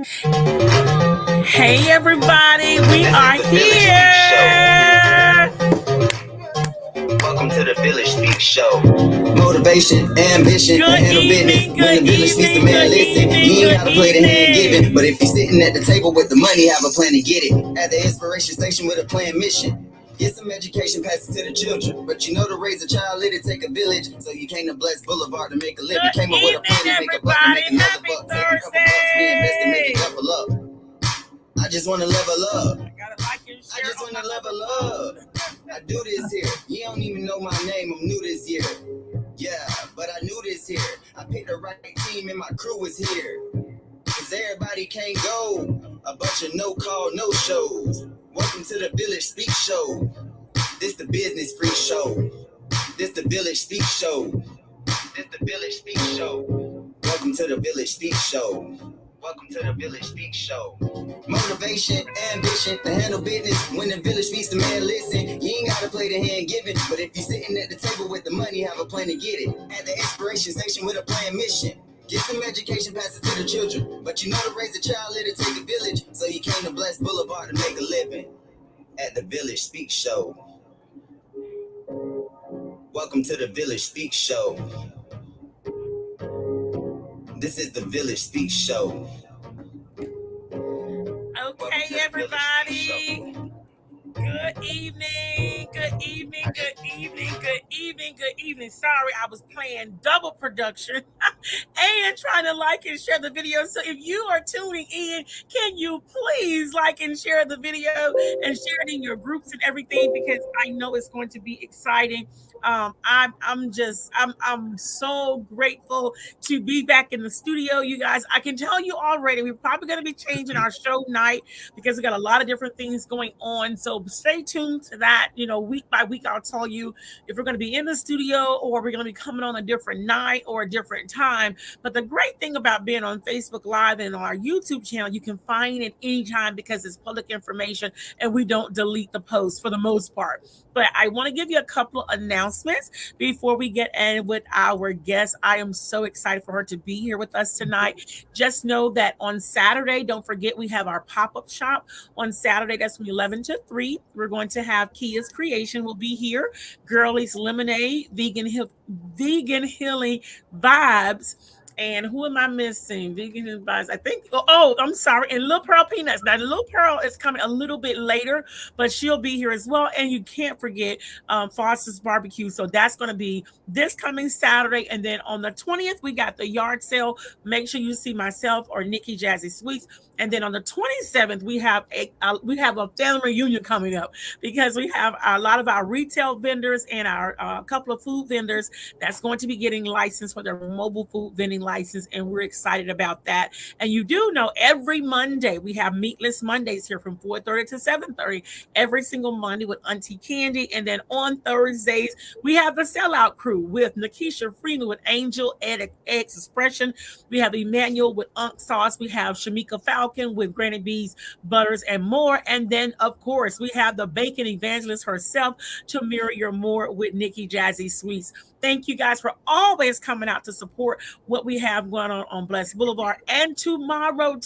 Hey everybody, we are here. Welcome to the Village Speak Show. Motivation, ambition, Good handle business. evening, When good the village speaks, the evening, man good listen. evening, You ain't good gotta play the hand evening. given, but if you're sitting at the table with the money, have a plan to get it. At the inspiration station with a planned mission. Get some education, pass it to the children. But you know, to raise a child, it'll take a village. So you came to Bless Boulevard to make a living. Good Came up with a plan evening, to make a buck, to everybody. make another Happy buck. Take a couple bucks, reinvest and make it Thursday. double up. I just wanna level up. I gotta like and I share just on wanna my level other up. I do this here. You don't even know my name. I'm new this year. Yeah, but I knew this here. I picked the right team and my crew is here. Cause everybody can't go. A bunch of no call, no shows. Welcome to the Village Speak Show. This the business free show. This the Village Speak Show. This the Village Speak Show. Welcome to the Village Speak Show. Welcome to the Village Speak Show. Motivation, ambition, to handle business. When the village speaks, the man listen. You ain't gotta play the hand given, but if you're sitting at the table with the money, have a plan to get it. At the inspiration station with a planned mission. Get some education, pass it to the children. But you know, to raise a child, it'll take a village. So you came to Bless Boulevard to make a living. At the Village Speak Show. Welcome to the Village Speak Show. This is the Village Speak Show. Okay, everybody. Good evening, good evening, good evening, good evening, good evening. Sorry, I was playing double production and trying to like and share the video. So if you are tuning in, can you please like and share the video and share it in your groups and everything, because I know it's going to be exciting. I'm so grateful to be back in the studio, you guys. I can tell you already, we're probably going to be changing our show night because we got a lot of different things going on. So stay tuned to that. You know, week by week, I'll tell you if we're going to be in the studio or we're going to be coming on a different night or a different time. But the great thing about being on Facebook Live and on our YouTube channel, you can find it anytime because it's public information and we don't delete the posts for the most part. But I want to give you a couple of announcements before we get in with our guest. I am so excited for her to be here with us tonight. Just know that on Saturday, don't forget we have our pop-up shop on Saturday. That's from 11 to 3. We're going to have Kia's Creation will be here. Girlie's Lemonade, vegan healing vibes. And who am I missing? Vegan advice. I think. Oh, I'm sorry. And Little Pearl Peanuts. Now, Little Pearl is coming a little bit later, but she'll be here as well. And you can't forget Foster's Barbecue. So that's going to be this coming Saturday. And then on the 20th, we got the yard sale. Make sure you see myself or Nikki Jazzy Sweets. And then on the 27th, we have a family reunion coming up because we have a lot of our retail vendors and our couple of food vendors that's going to be getting licensed for their mobile food vending license, and we're excited about that. And you do know every Monday we have Meatless Mondays here from 4:30 to 7:30 every single Monday with Auntie Candy, and then on Thursdays we have the Sellout Crew with Nikisha Freeman with Angel X Expression. We have Emmanuel with Unk Sauce. We have Shamika Falcon with Granny B's Butters and more. And then, of course, we have the bacon evangelist herself, Tamira Moore with Nikki Jazzy Sweets. Thank you guys for always coming out to support what we have going on Blessed Boulevard. And tomorrow,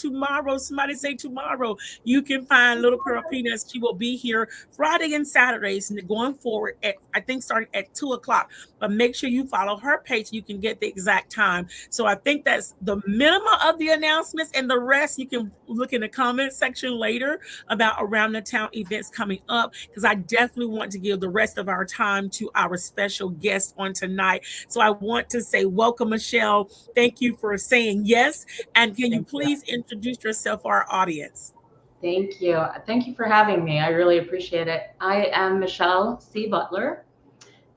somebody say tomorrow, you can find Little Pearl Peanuts. She will be here Friday and Saturdays and going forward at, I think, starting at 2 o'clock. But make sure you follow her page. You can get the exact time. So I think that's the minimum of the announcements, and the rest you can look in the comment section later about around the town events coming up, because I definitely want to give the rest of our time to our special guest on tonight. So I want to say welcome, Michelle. Thank you for saying yes. And can you please introduce yourself for our audience? Thank you. Thank you for having me. I really appreciate it. I am Michelle C. Butler,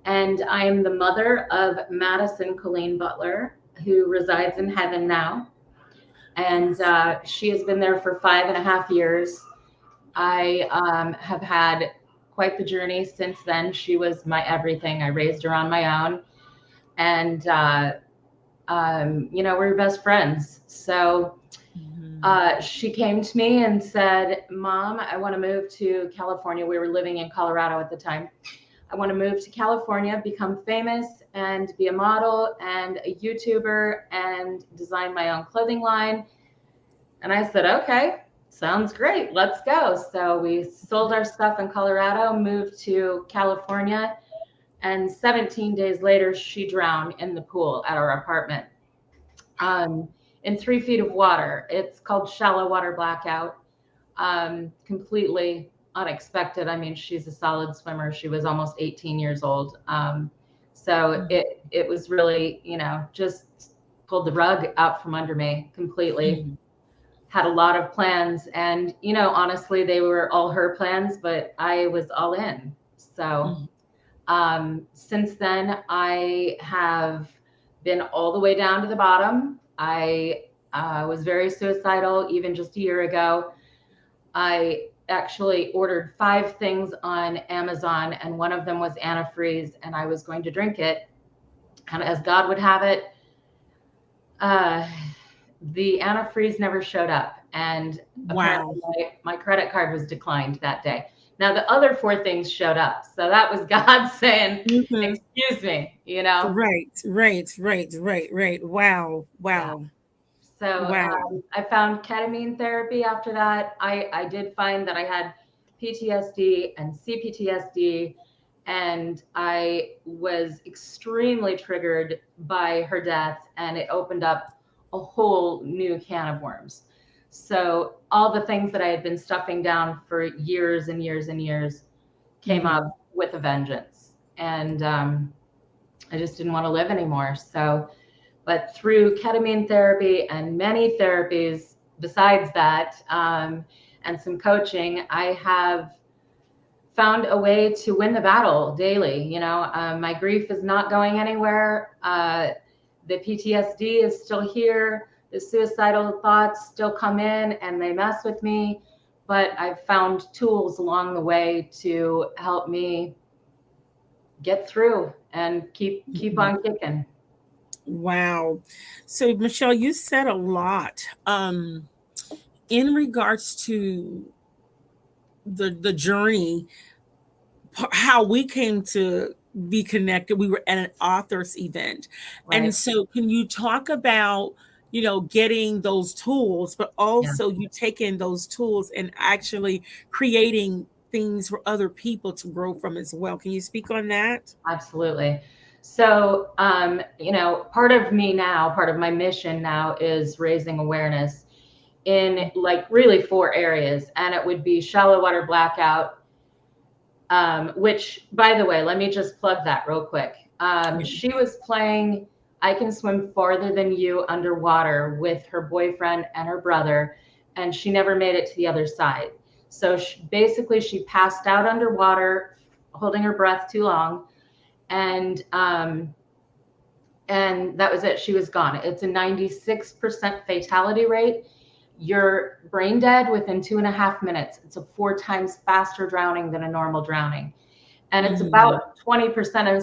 and I am the mother of Madison Colleen Butler, who resides in heaven now. And she has been there for 5.5 years. I have had quite the journey since then. She was my everything. I raised her on my own. And, we're best friends. So she came to me and said, Mom, I want to move to California. We were living in Colorado at the time. I want to move to California, become famous, and be a model and a YouTuber and design my own clothing line. And I said, okay, sounds great. Let's go. So we sold our stuff in Colorado, moved to California, and 17 days later, she drowned in the pool at our apartment in 3 feet of water. It's called shallow water blackout. Completely unexpected. I mean, she's a solid swimmer. She was almost 18 years old. So it was really, just pulled the rug out from under me completely. Had a lot of plans, and honestly, they were all her plans, but I was all in. So since then, I have been all the way down to the bottom. I was very suicidal even just a year ago. I actually ordered 5 things on Amazon, and one of them was antifreeze, and I was going to drink it. And as God would have it, the antifreeze never showed up, and apparently my credit card was declined that day. Now the other 4 things showed up, so that was God saying, "Excuse me," Right. Wow. Yeah. So I found ketamine therapy after that. I did find that I had PTSD and CPTSD, and I was extremely triggered by her death, and it opened up a whole new can of worms. So all the things that I had been stuffing down for years and years and years came up with a vengeance, and I just didn't want to live anymore. So, but through ketamine therapy and many therapies besides that, and some coaching, I have found a way to win the battle daily. My grief is not going anywhere. The PTSD is still here. The suicidal thoughts still come in and they mess with me, but I've found tools along the way to help me get through and keep on kicking. Wow. So Michelle, you said a lot in regards to the journey, how we came to be connected. We were at an author's event. Right. And so can you talk about, getting those tools, but also you taking those tools and actually creating things for other people to grow from as well. Can you speak on that? Absolutely. So, part of me now, part of my mission now is raising awareness in really 4 areas. And it would be shallow water blackout, which, by the way, let me just plug that real quick. She was playing I Can Swim Farther Than You underwater with her boyfriend and her brother, and she never made it to the other side. So she passed out underwater, holding her breath too long, and that was it. She was gone. It's a 96% fatality rate. You're brain dead within 2.5 minutes. It's a 4 times faster drowning than a normal drowning. And it's about 20%. And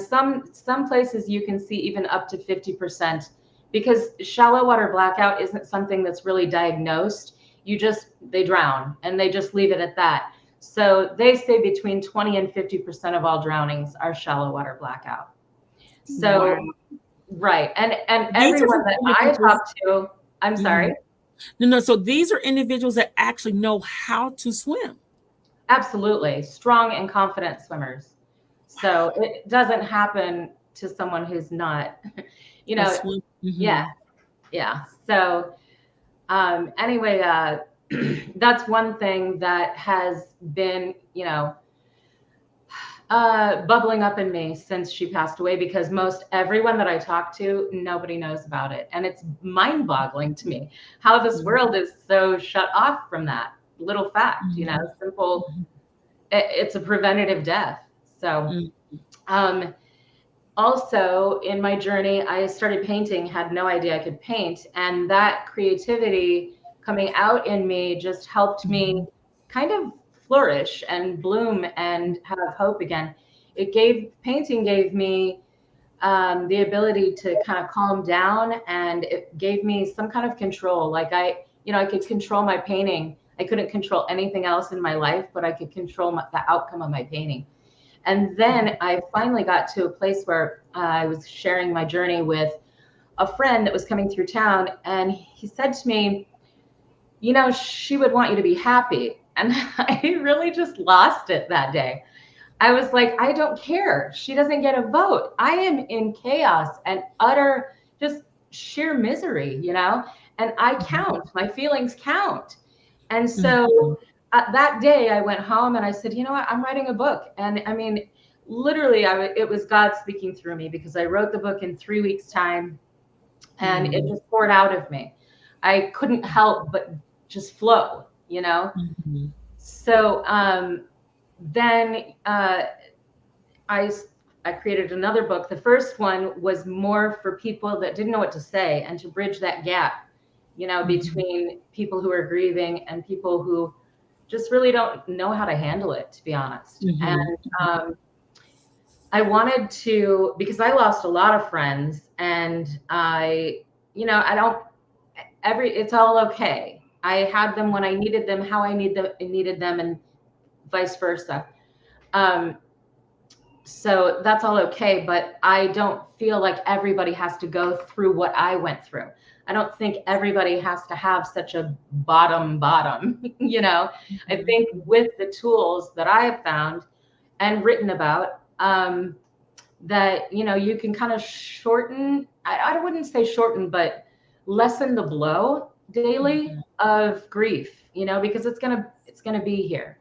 some places you can see even up to 50%, because shallow water blackout isn't something that's really diagnosed. They drown and they just leave it at that. So they say between 20 and 50% of all drownings are shallow water blackout. So, right. And everyone that I talk to, I'm sorry. No. So these are individuals that actually know how to swim. Absolutely. Strong and confident swimmers. So it doesn't happen to someone who's not, Yeah. So anyway, that's one thing that has been, bubbling up in me since she passed away, because most everyone that I talk to, nobody knows about it. And it's mind-boggling to me how this world is so shut off from that little fact, simple. It's a preventative death. So also in my journey, I started painting, had no idea I could paint. And that creativity coming out in me just helped me kind of flourish and bloom and have hope again. Painting gave me the ability to kind of calm down, and it gave me some kind of control. Like I could control my painting. I couldn't control anything else in my life, but I could control the outcome of my painting. And then I finally got to a place where I was sharing my journey with a friend that was coming through town. And he said to me, she would want you to be happy. And I really just lost it that day. I was like, I don't care. She doesn't get a vote. I am in chaos and utter just sheer misery, and I count. My feelings count. And so that day I went home and I said, you know what, I'm writing a book. And I mean, literally, it was God speaking through me, because I wrote the book in 3 weeks' time, and it just poured out of me. I couldn't help but just flow, So then I created another book. The first one was more for people that didn't know what to say, and to bridge that gap, between people who are grieving and people who just really don't know how to handle it, to be honest. And I wanted to, because I lost a lot of friends, and it's all okay. I had them when I needed them, how I needed them, and vice versa. So that's all okay, but I don't feel like everybody has to go through what I went through. I don't think everybody has to have such a bottom, I think with the tools that I have found and written about, that, you can kind of shorten, I wouldn't say shorten, but lessen the blow daily of grief, because it's going to be here.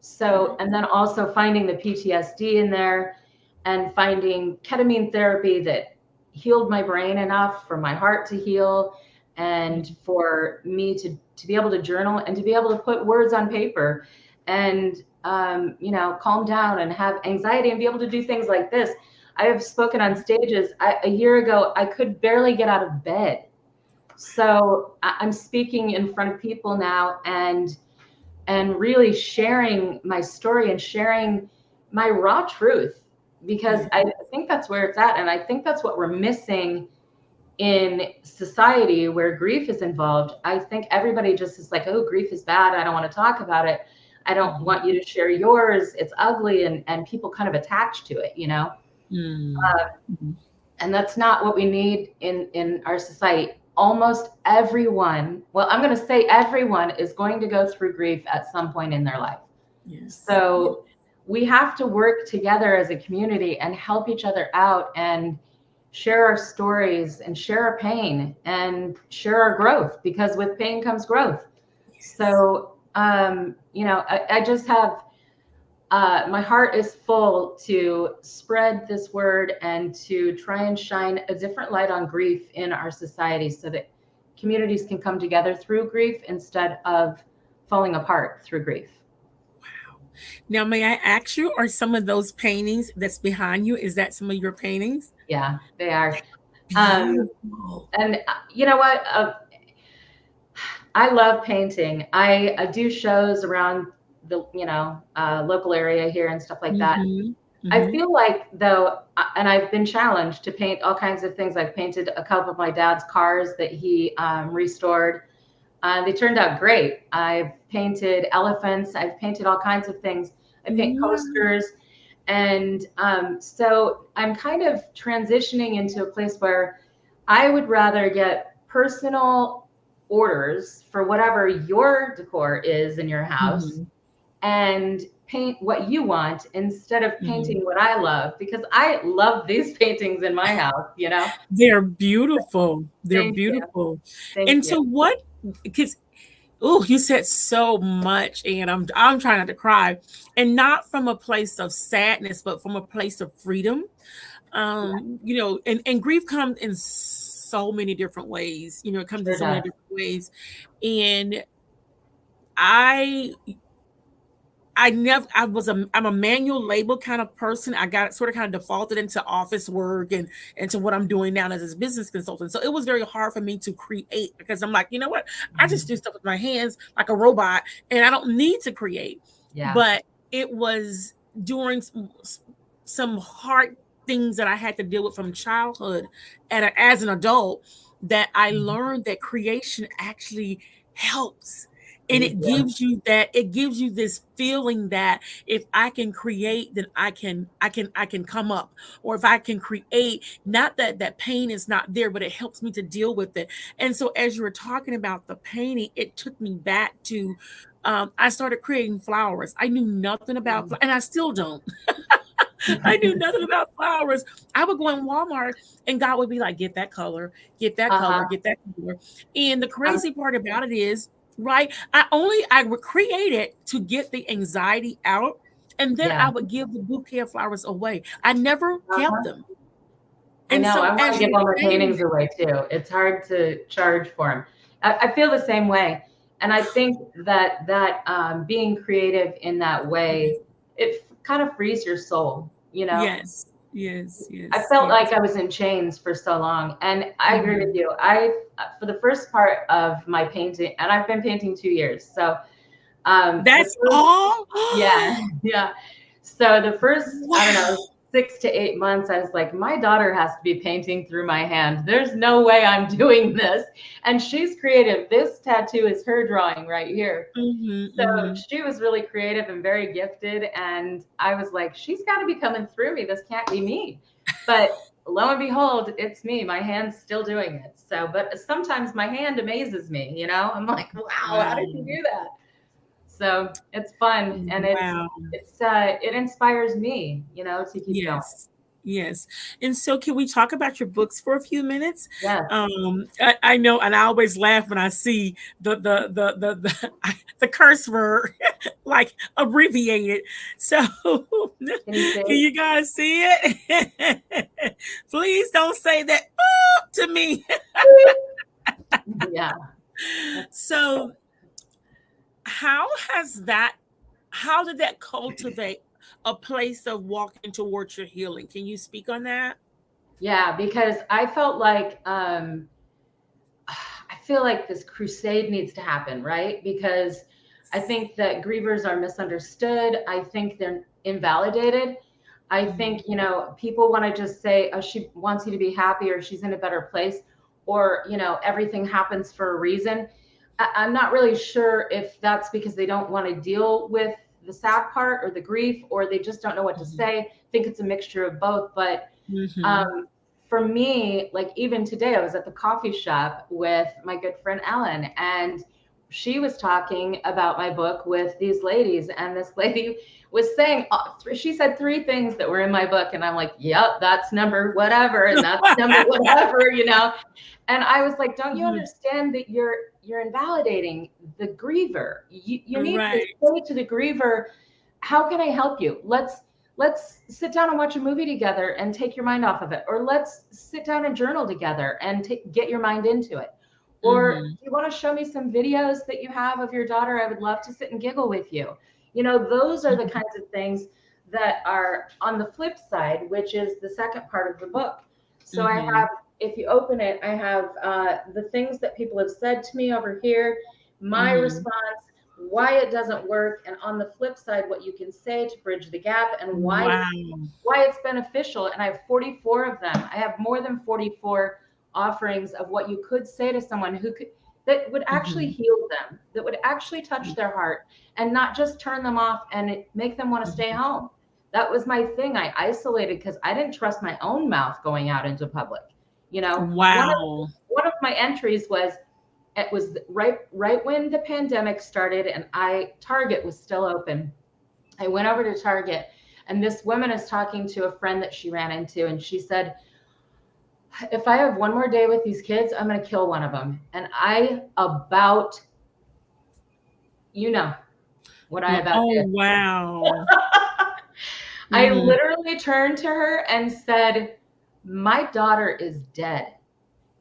So, and then also finding the PTSD in there, and finding ketamine therapy that healed my brain enough for my heart to heal, and for me to be able to journal and to be able to put words on paper, and, calm down and have anxiety and be able to do things like this. I have spoken on stages. A year ago, I could barely get out of bed. So I'm speaking in front of people now, and really sharing my story and sharing my raw truth, because I think that's where it's at. And I think that's what we're missing in society where grief is involved. I think everybody just is like, oh, grief is bad. I don't want to talk about it. I don't want you to share yours. It's ugly. And people kind of attach to it, and that's not what we need in our society. Almost everyone, well, I'm going to say everyone, is going to go through grief at some point in their life. Yes. So we have to work together as a community and help each other out, and share our stories, and share our pain, and share our growth, because with pain comes growth. Yes. So, I just have, my heart is full to spread this word and to try and shine a different light on grief in our society, so that communities can come together through grief instead of falling apart through grief. Wow. Now, may I ask you, are some of those paintings that's behind you, is that some of your paintings? Yeah, they are. And you know what? I love painting. I do shows around the local area here and stuff like that. I feel like, though, and I've been challenged to paint all kinds of things. I've painted a couple of my dad's cars that he restored. They turned out great. I've painted elephants. I've painted all kinds of things. I paint posters. And so I'm kind of transitioning into a place where I would rather get personal orders for whatever your decor is in your house, and paint what you want instead of painting what I love, because I love these paintings in my house, They're beautiful. They're beautiful. And so what, because, oh, you said so much, and I'm trying not to cry, and not from a place of sadness, but from a place of freedom. And grief comes in so many different ways. It comes in so many different ways. And I'm a manual label kind of person. I got sort of kind of defaulted into office work and into what I'm doing now as a business consultant. So it was very hard for me to create, because I'm like, you know what? I just do stuff with my hands like a robot, and I don't need to create. Yeah. But it was during some hard things that I had to deal with from childhood and as an adult that I learned that creation actually helps. And Thank you. it gives you this feeling that if I can create, then I can come up. Or if I can create, not that that pain is not there, but it helps me to deal with it. And so as you were talking about the painting, it took me back to I started creating flowers. I knew nothing about and I still don't. I knew nothing about flowers. I would go in Walmart and God would be like, get that color, get that color, Uh-huh. get that color. And the Um, crazy part about it is, right? I would create it to get the anxiety out. And then yeah. I would give the bouquet of flowers away. I never kept Uh-huh. them. I And know. I so want to as give you all were my saying paintings away too. It's hard to charge for them. I feel the same way, and I think that being creative in that way, it kind of frees your soul. You know, yes, yes, I yes, felt like yes. I was in chains for so long, and I agree with Mhm. you. I for the first part of my painting, and I've been painting 2 years, so the That's first all. yeah, yeah. So the first, I don't know, Wow. 6 to 8 months, I was like, my daughter has to be painting through my hand. There's no way I'm doing this. And she's creative. This tattoo is her drawing right here. Hmm, So hmm. she was really creative and very gifted. And I was like, she's got to be coming through me. This can't be me. But lo and behold, it's me. My hand's still doing it. So, but sometimes my hand amazes me, you know? I'm like, wow, how did you Wow. do that? So it's fun, and Wow. it inspires me, you know, to keep going. Yes. Yes. And so can we talk about your books for a few minutes? Yes. I know, and I always laugh when I see the the curse word like abbreviated. So Can you can say? you guys see it? Please don't say that to me. Yeah. So how has that how did that cultivate a place of walking towards your healing? Can you speak on that? Yeah, because I felt like I feel like this crusade needs to happen, right? Because I think that grievers are misunderstood. I think they're invalidated. I Mhm. think, you know, people want to just say, oh, she wants you to be happy or she's in a better place or, you know, everything happens for a reason. I'm not really sure if that's because they don't want to deal with the sad part or the grief or they just don't know what to Mhm. say. I think it's a mixture of both. But Mhm. um, for me, like even today, I was at the coffee shop with my good friend Ellen, and she was talking about my book with these ladies, and this lady was saying she said three things that were in my book, and I'm like, "Yep, that's number whatever, and that's number whatever," you know. And I was like, "Don't you Mhm. understand that you're invalidating the griever? You need to Right. say to the griever, how can I help you? Let's sit down and watch a movie together and take your mind off of it, or let's sit down and journal together and get your mind into it, or Mhm. you want to show me some videos that you have of your daughter? I would love to sit and giggle with you. You know, those are the Mhm. kinds of things that are on the flip side, which is the second part of the book. So I have, Mhm. if you open it, I have the things that people have said to me over here, my Mhm. response, why it doesn't work, and on the flip side, what you can say to bridge the gap and Wow. why it's beneficial. And I have 44 of them. I have more than 44 offerings of what you could say to someone who could that would actually Mhm. heal them, that would actually touch their heart and not just turn them off and make them want to stay Mhm. home. That was my thing. I isolated because I didn't trust my own mouth going out into public. You know, Wow. one of my entries was it was right when the pandemic started and Target was still open. I went over to Target and this woman is talking to a friend that she ran into and she said, if I have one more day with these kids, I'm going to kill one of them. And I about, you know, what I about Oh, did. wow. I Mhm. literally turned to her and said, my daughter is dead.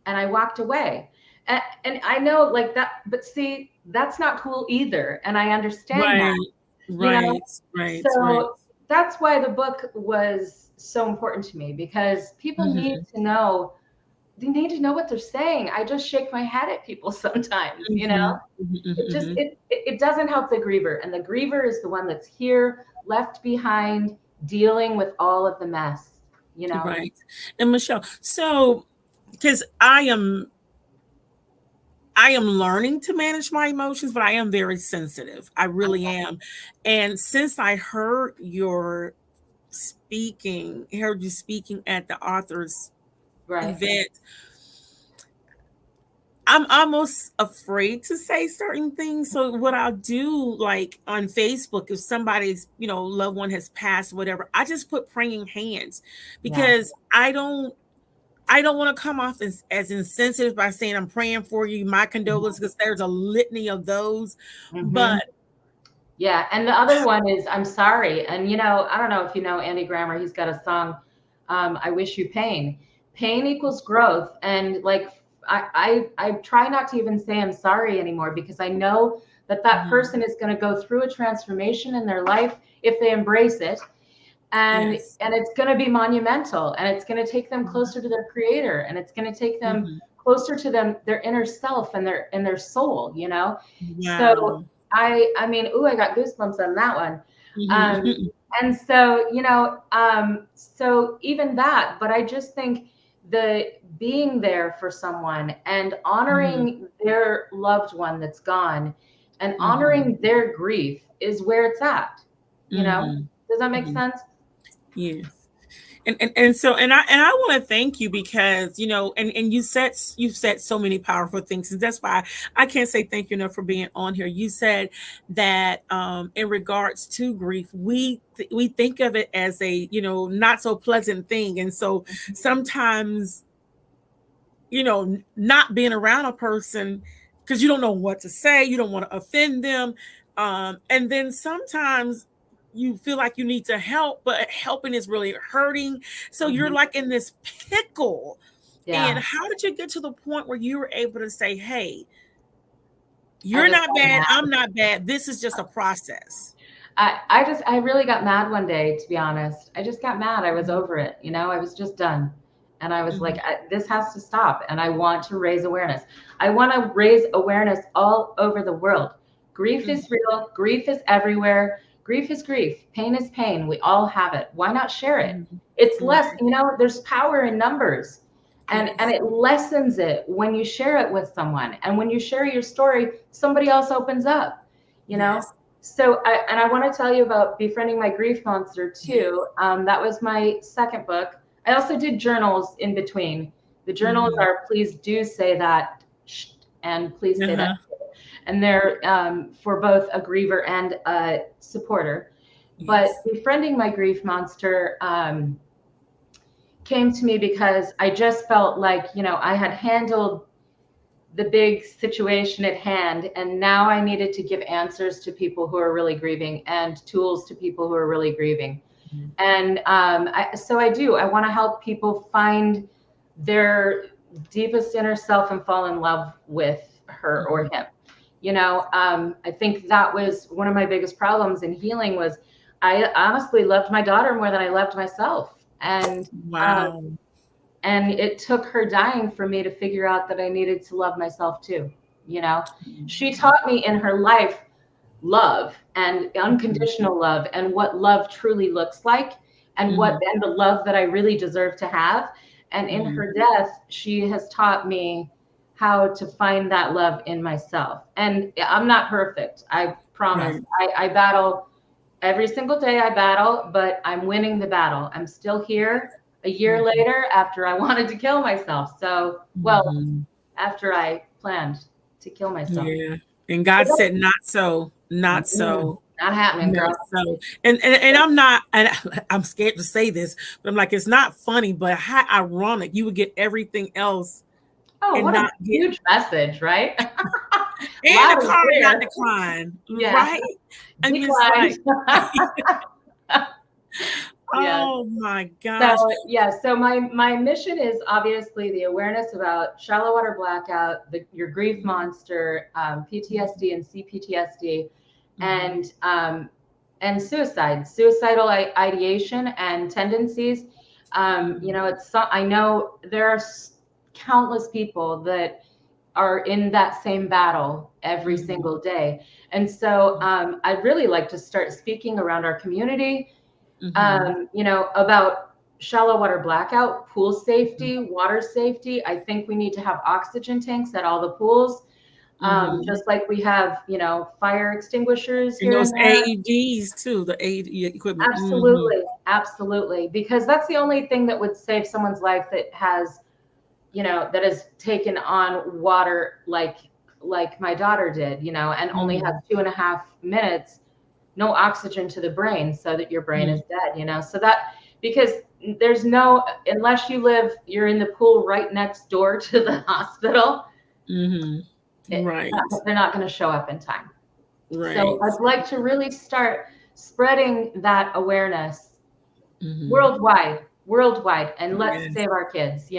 And I walked away. And I know like that, but see, that's not cool either. And I understand that, Right. you know? Right. Right. Right. So that's why the book was so important to me because people need Mhm. to know, they need to know what they're saying. I just shake my head at people sometimes, you know? Mhm. Mhm. It just Mhm. it doesn't help the griever. And the griever is the one that's here, left behind, dealing with all of the mess, you know? Right. And Michelle, so because I am learning to manage my emotions, but I am very sensitive. I really am. And since I heard heard you speaking at the author's Right. event, I'm almost afraid to say certain things. So what I'll do, like on Facebook, if somebody's, loved one has passed, whatever, I just put praying hands, Yeah. because I don't want to come off as insensitive by saying I'm praying for you, my condolences, because there's a litany of those. Mm-hmm. But Yeah. And the other one is I'm sorry. And, I don't know if you know Andy Grammer, he's got a song, I Wish You Pain. Pain equals growth. And like, I try not to even say I'm sorry anymore, because I know that person is going to go through a transformation in their life if they embrace it. And yes. and it's going to be monumental, and it's going to take them closer to their creator, and it's going to take them Mhm. closer to their inner self and their soul, So Wow. I mean, I got goosebumps on that one. Mhm. And so, so even that, but I just think the being there for someone and honoring their loved one that's gone and honoring their grief is where it's at, Mhm. Does that make Mhm. sense? Yes. And I want to thank you, because and you've said so many powerful things, and that's why I can't say thank you enough for being on here. You said that in regards to grief, we think of it as a not so pleasant thing, and so sometimes not being around a person, because you don't know what to say, you don't want to offend them, and then sometimes you feel like you need to help, but helping is really hurting, so you're like in this pickle. And Yeah. how did you get to the point where you were able to say, hey, I you're just not got bad, mad. I'm not bad, this is just a process? I really got mad one day, to be honest. I just got mad. I was over it. I was just done. And I was like, this has to stop. And I want to raise awareness. I want to raise awareness all over the world. Grief is real. Grief is everywhere. Grief is grief. Pain is pain. We all have it. Why not share it? It's less, there's power in numbers. And it lessens it when you share it with someone. And when you share your story, somebody else opens up, Yes. So I want to tell you about Befriending My Grief Monster too. That was my second book. I also did journals in between. The journals are please do say that, and please say that. And they're for both a griever and a supporter. But Befriending My Grief Monster came to me because I just felt like, I had handled the big situation at hand, and now I needed to give answers to people who are really grieving and tools to people who are really grieving. And so I want to help people find their deepest inner self and fall in love with her or him. I think that was one of my biggest problems in healing was I honestly loved my daughter more than I loved myself. And Wow. and it took her dying for me to figure out that I needed to love myself too. She taught me in her life love and unconditional love and what love truly looks like and and the love that I really deserve to have. And in her death, she has taught me how to find that love in myself. And I'm not perfect. I promise. I battle every single day. I battle, but I'm winning the battle. I'm still here a year later after I wanted to kill myself. So, after I planned to kill myself. Yeah. And God said, not so, not so. Not happening, girl. So, and I'm not, and I'm scared to say this, but I'm like, it's not funny, but how ironic you would get everything else. Oh, what a huge message, right? And the car not decline, right? I mean, it's like, oh my gosh. So my mission is obviously the awareness about shallow water blackout, your grief monster, PTSD and CPTSD, and suicidal ideation and tendencies. I know there are countless people that are in that same battle every single day. And so I'd really like to start speaking around our community, about shallow water blackout, pool safety, water safety. I think we need to have oxygen tanks at all the pools. Just like we have, fire extinguishers And here those and there. AEDs too, the AED equipment. Absolutely, absolutely. Because that's the only thing that would save someone's life that has, that has taken on water like my daughter did, and only has 2.5 minutes, no oxygen to the brain, so that your brain is dead, so that, because there's no, unless you're in the pool right next door to the hospital, Right. they're not going to show up in time. Right. So I'd like to really start spreading that awareness worldwide, and let's save our kids,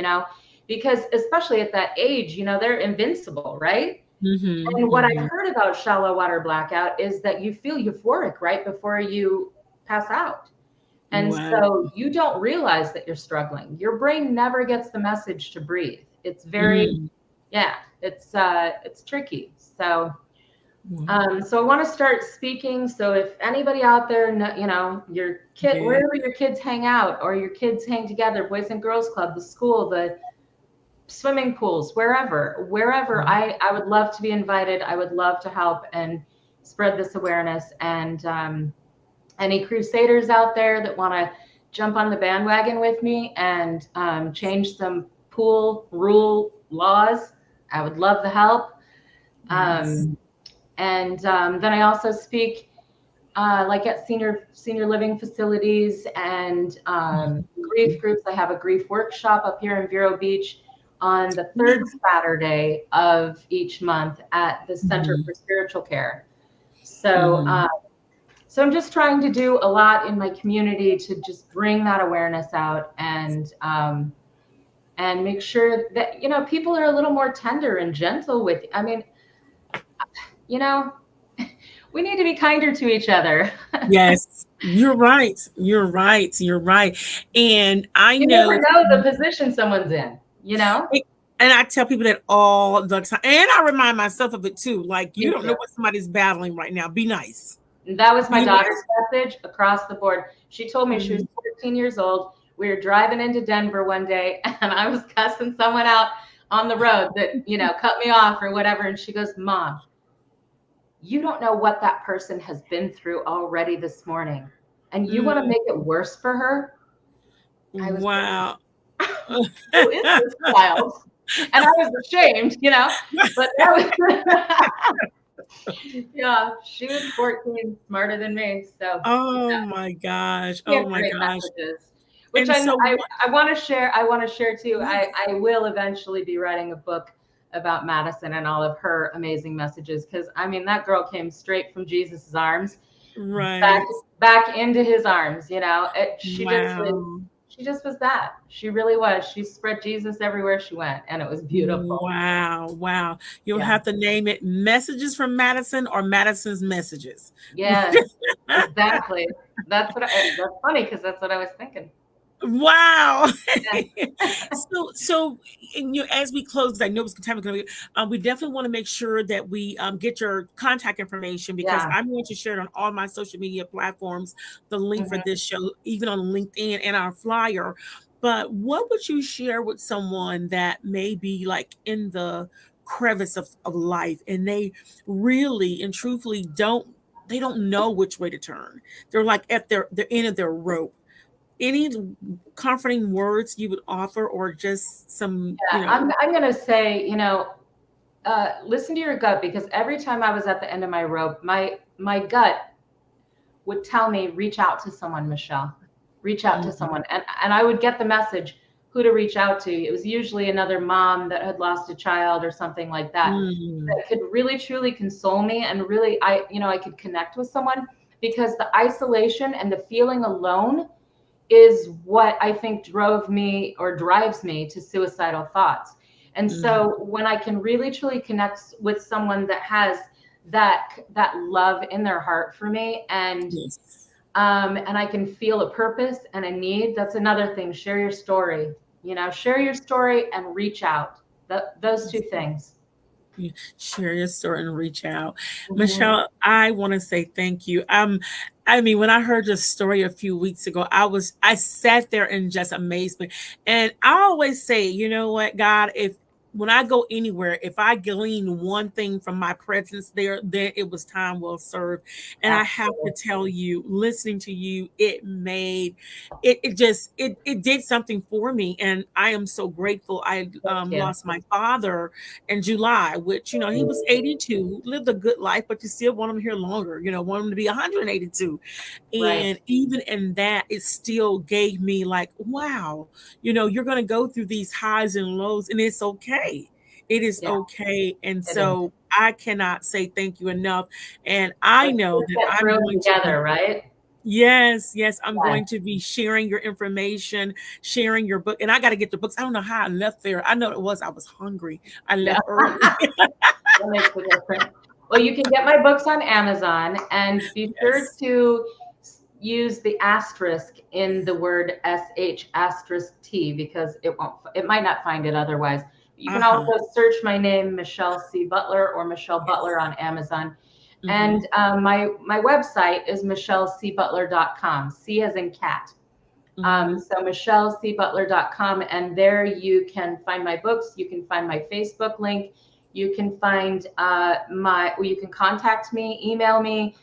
because especially at that age, they're invincible, right? And what I've heard about shallow water blackout is that you feel euphoric right before you pass out. And so you don't realize that you're struggling. Your brain never gets the message to breathe. It's very, it's tricky. So, so I want to start speaking. So if anybody out there, your kid, wherever your kids hang out, or your kids hang together, Boys and Girls Club, the school, the swimming pools, wherever, I would love to be invited. I would love to help and spread this awareness. And any crusaders out there that want to jump on the bandwagon with me and change some pool rule laws, I would love the help. And then I also speak like at senior living facilities and grief groups. I have a grief workshop up here in Vero Beach on the third Saturday of each month at the Center for Spiritual Care. So, so I'm just trying to do a lot in my community to just bring that awareness out and make sure that, people are a little more tender and gentle with, I mean, we need to be kinder to each other. Yes, you're right. You're right. And you never know the position someone's in, And I tell people that all the time. And I remind myself of it too. Like, you don't know what somebody's battling right now. Be nice. That was my daughter's message across the board. She told me she was 14 years old. We were driving into Denver one day and I was cussing someone out on the road that, cut me off or whatever. And she goes, "Mom, you don't know what that person has been through already this morning. And you want to make it worse for her?" I was wow. Who is this child? And I was ashamed, but that was, yeah, she was 14, smarter than me. So, my gosh. Oh my gosh. Messages, which I want to share. I want to share too. I will eventually be writing a book about Madison and all of her amazing messages. Cause I mean, that girl came straight from Jesus's arms, right back into his arms, she just was that. She really was. She spread Jesus everywhere she went, and it was beautiful. Wow. You'll have to name it Messages from Madison or Madison's Messages. Yes, exactly. That's funny because that's what I was thinking. Wow. So as we close, because I know it's time is going to be, we definitely want to make sure that we get your contact information, because I'm going to share it on all my social media platforms, the link for this show, even on LinkedIn and our flyer. But what would you share with someone that may be like in the crevice of life, and they really and truthfully don't know which way to turn? They're like at the end of their rope. Any comforting words you would offer, or just some? I'm going to say, listen to your gut, because every time I was at the end of my rope, my gut would tell me, reach out to someone, Michelle, reach out to someone. And I would get the message who to reach out to. It was usually another mom that had lost a child or something like that, that could really, truly console me. And really, I could connect with someone, because the isolation and the feeling alone is what I think drives me to suicidal thoughts. And so when I can really truly connect with someone that has that love in their heart for me, and I can feel a purpose and a need, that's another thing. Share your story, share your story and reach out. Those two things. Share your story and reach out. Michelle, I want to say thank you. I mean, when I heard your story a few weeks ago, I sat there in just amazement. And I always say, you know what, God, if when I go anywhere, if I glean one thing from my presence there, then it was time well served. And I have to tell you, listening to you, it made it did something for me. And I am so grateful. I lost my father in July, which, he was 82, lived a good life, but you still want him here longer, want him to be 182. And even in that, it still gave me like, wow, you're going to go through these highs and lows, and it's okay. It is okay. And so I cannot say thank you enough. And I know that I'm going together, right? Yes, I'm going to be sharing your information, sharing your book. And I got to get the books. I don't know how I left there. I know I was hungry. I left early. That makes a difference. Well, you can get my books on Amazon, and be sure to use the asterisk in the word SH*T, because it might not find it otherwise. You can also search my name, Michelle C. Butler, or Michelle Butler on Amazon. And my website is michellecbutler.com, C as in cat. So michellecbutler.com, and there you can find my books. You can find my Facebook link. You can find you can contact me, email me,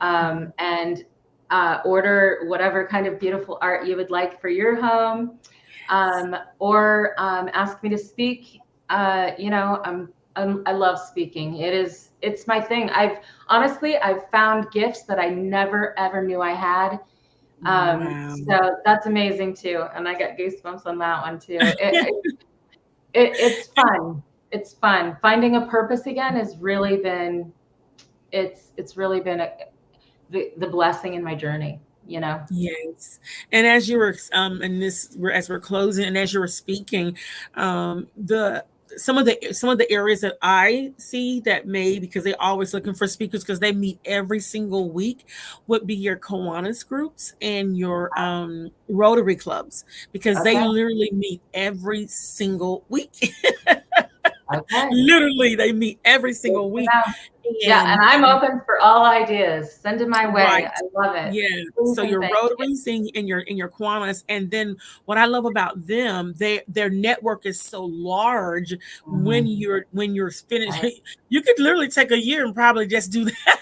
and order whatever kind of beautiful art you would like for your home, or ask me to speak. I love speaking. It's my thing. I've found gifts that I never ever knew I had. So that's amazing too. And I got goosebumps on that one too. It's fun. It's fun. Finding a purpose again has really been, it's really been the blessing in my journey. Yes. And as you were as we're closing, and as you were speaking, some of the areas that I see that because they're always looking for speakers, because they meet every single week, would be your Kiwanis groups and your Rotary clubs, because they literally meet every single week. Literally, they meet every single week. And I'm open for all ideas. Send it my way. I love it. Yeah. So your Rotaries and your Kiwanis, and then what I love about them, their network is so large. When you're finished, you could literally take a year and probably just do that.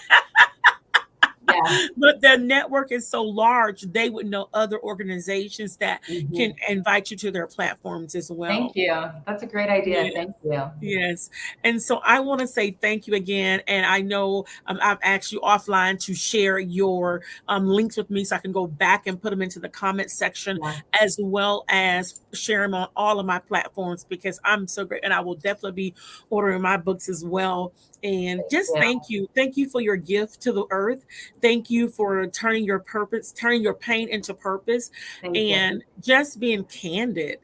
But their network is so large, they would know other organizations that can invite you to their platforms as well. Thank you. That's a great idea. Thank you. Yes. And so I want to say thank you again. And I know I've asked you offline to share your links with me, so I can go back and put them into the comment section, as well as share them on all of my platforms, because I'm so great. And I will definitely be ordering my books as well. And just thank you. Thank you for your gift to the earth. Thank you for turning your pain into purpose, and just being candid,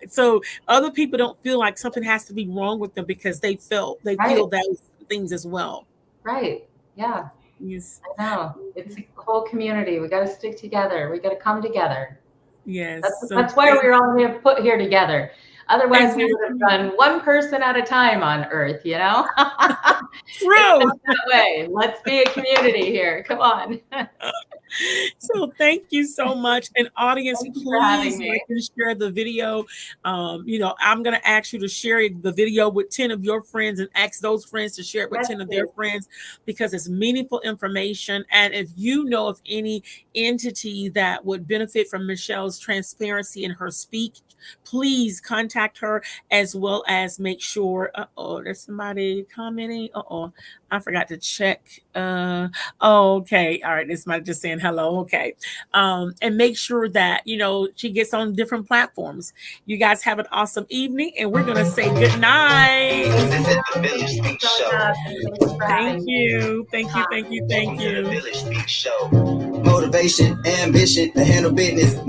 so other people don't feel like something has to be wrong with them, because they feel those things as well. Right. Yeah. Yes. I know. It's a whole community. We got to stick together. We got to come together. Yes. That's why we're all put here together. Otherwise, we would have done one person at a time on Earth, True. That way. Let's be a community here. Come on. So thank you so much. And audience, please like and share the video. I'm going to ask you to share the video with 10 of your friends, and ask those friends to share it with 10 of their friends, because it's meaningful information. And if you know of any entity that would benefit from Michelle's transparency in her speech, please contact her, as well as make sure. There's somebody commenting. I forgot to check. Okay. All right. This might just saying hello. Okay. And make sure that, she gets on different platforms. You guys have an awesome evening, and we're going to say good night. This is the Village Speak Show. Thank you. Thank you. Thank you. Thank you. The Village Speak Show. Motivation, ambition to handle business.